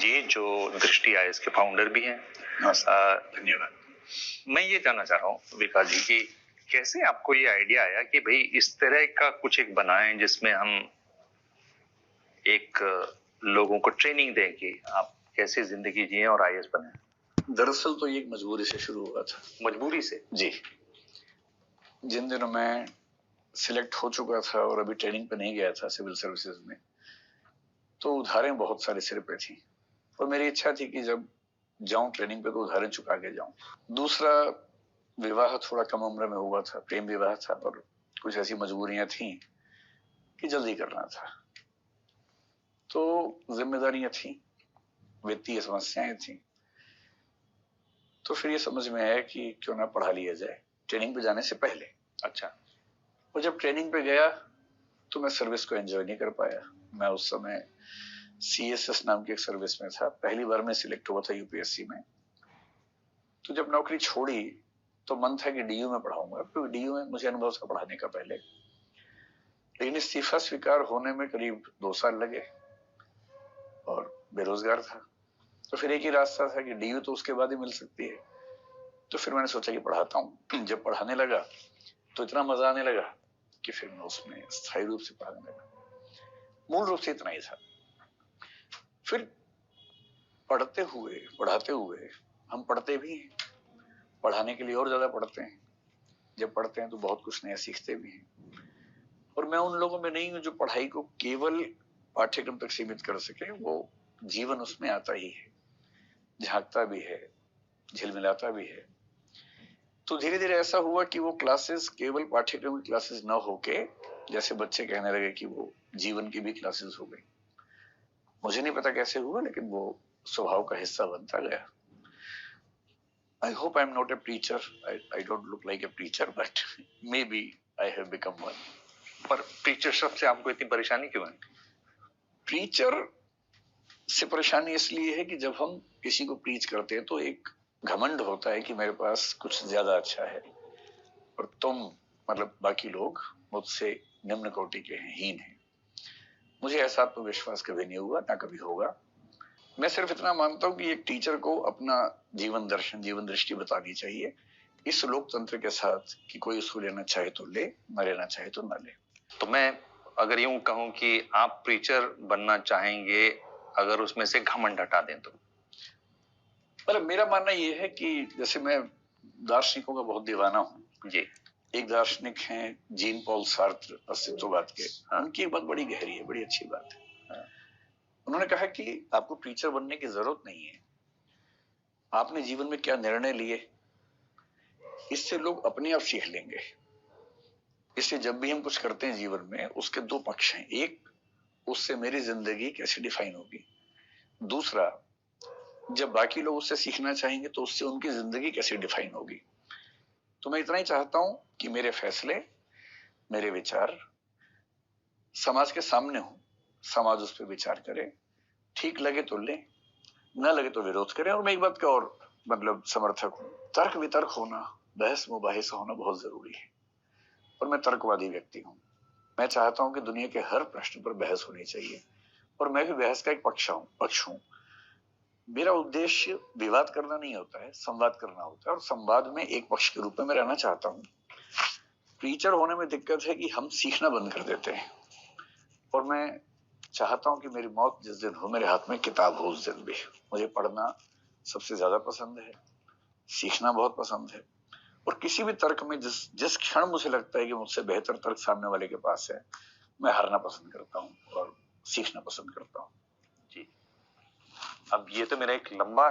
जी, जो दृष्टि आईएएस के फाउंडर भी हैं। धन्यवाद। मैं ये जानना चाह रहा हूँ विकास जी कि कैसे आपको ये आइडिया आया कि भाई इस तरह का कुछ एक बनाएं जिसमें हम एक लोगों को ट्रेनिंग दें कि आप कैसे जिंदगी जिए और आईएएस बने। दरअसल तो ये एक मजबूरी से शुरू हुआ था। मजबूरी से? जी। जिन दिनों मैं सिलेक्ट हो चुका था और अभी ट्रेनिंग पे नहीं गया था सिविल सर्विसेज में, तो उधारें बहुत सारे सिर पे थी और मेरी इच्छा थी कि जब जाऊं ट्रेनिंग पे तो उधारें चुका के जाऊं। दूसरा, विवाह थोड़ा कम उम्र में हुआ था, प्रेम विवाह था और कुछ ऐसी मजबूरियां थी कि जल्दी करना था, तो जिम्मेदारियां थी, वित्तीय समस्याएं थी। तो फिर ये समझ में आया कि क्यों ना पढ़ा लिया जाए ट्रेनिंग पे जाने से पहले। अच्छा। और जब ट्रेनिंग पे गया तो मैं सर्विस को एंजॉय नहीं कर पाया। मैं उस समय सीएसएस नाम की एक सर्विस में था, पहली बार मैं सिलेक्ट हुआ था यूपीएससी में। तो जब नौकरी छोड़ी तो मन था कि डीयू में पढ़ाऊंगा, क्योंकि डीयू में मुझे अनुभव था पढ़ाने का पहले। लेकिन इस्तीफा स्वीकार होने में करीब 2 साल लगे और बेरोजगार था। तो फिर एक ही रास्ता था कि डीयू तो उसके बाद ही मिल सकती है। तो फिर मैंने सोचा कि पढ़ाता हूँ। जब पढ़ाने लगा तो इतना मजा आने लगा कि फिर मैं उसमें स्थायी रूप से पढ़ाने लगा। मूल रूप से इतना ही था। फिर पढ़ते हुए पढ़ाते हुए हम पढ़ते भी हैं, पढ़ाने के लिए और ज्यादा पढ़ते हैं। जब पढ़ते हैं तो बहुत कुछ नया सीखते भी हैं। और मैं उन लोगों में नहीं हूं जो पढ़ाई को केवल पाठ्यक्रम तक सीमित कर सके, वो जीवन उसमें आता ही है, झांकता भी है, झिलमिलाता भी है। तो धीरे धीरे ऐसा हुआ कि वो क्लासेस केवल पाठ्यक्रम की क्लासेस न होके, जैसे बच्चे कहने लगे कि वो जीवन की भी क्लासेस हो गई। मुझे नहीं पता कैसे हुआ, लेकिन वो स्वभाव का हिस्सा बनता गया। I hope I'm not a preacher. I don't look like a preacher, but maybe I have become one. पर प्रीचर शब्द से आपको इतनी परेशानी क्यों है? प्रीचर से परेशानी इसलिए है कि जब हम किसी को प्रीच करते हैं तो एक घमंड होता है कि मेरे पास कुछ ज्यादा अच्छा है और तुम मतलब बाकी लोग मुझसे निम्न कोटि के हैं, हीन हैं। मुझे ऐसा आत्मविश्वास कभी नहीं हुआ, ना कभी होगा। मैं सिर्फ इतना मानता हूं कि एक टीचर को अपना जीवन दर्शन, जीवन दृष्टि बतानी चाहिए इस लोकतंत्र के साथ कि कोई उसको लेना चाहे तो ले, न लेना चाहे तो न ले। तो मैं अगर यूं कहूं कि आप प्रीचर बनना चाहेंगे अगर उसमें से घमंड हटा दें तो? मतलब मेरा मानना यह है कि जैसे मैं दार्शनिकों का बहुत दीवाना हूं जी। एक दार्शनिक हैं जीन पॉल सार्त्र, अस्तित्ववाद के। हाँ। उनकी एक बात बड़ी गहरी है, बड़ी अच्छी बात है। हाँ। उन्होंने कहा कि आपको प्रीचर बनने की जरूरत नहीं है, आपने जीवन में क्या निर्णय लिए इससे लोग अपने आप सीख लेंगे। इसलिए जब भी हम कुछ करते हैं जीवन में, उसके 2 पक्ष हैं। एक, उससे मेरी जिंदगी कैसे डिफाइन होगी। दूसरा, जब बाकी लोग उससे सीखना चाहेंगे तो उससे उनकी जिंदगी कैसे डिफाइन होगी। तो मैं इतना ही चाहता हूं कि मेरे फैसले, मेरे विचार समाज के सामने हो, समाज उस पर विचार करे, ठीक लगे तो ले, न लगे तो विरोध करे। और मैं एक बात का और मतलब समर्थक हूं, तर्क वितर्क होना, बहस मुबाहिसा होना बहुत जरूरी है। और मैं तर्कवादी व्यक्ति हूं। मैं चाहता हूं कि दुनिया के हर प्रश्न पर बहस होनी चाहिए और मैं भी बहस का एक पक्ष हूं। मेरा उद्देश्य विवाद करना नहीं होता है, संवाद करना होता है और संवाद में एक पक्ष के रूप में मैं रहना चाहता हूं। प्रीचर होने में दिक्कत है कि हम सीखना बंद कर देते हैं और मैं चाहता हूं कि मेरी मौत जिस दिन हो, मेरे हाथ में किताब हो उस दिन भी। मुझे पढ़ना सबसे ज्यादा पसंद है, सीखना बहुत पसंद है और किसी भी तर्क में जिस क्षण मुझे लगता है कि मुझसे बेहतर तर्क सामने वाले के पास है, मैं हारना पसंद करता हूं और सीखना पसंद करता हूं। जी। अब ये तो मेरा एक लंबा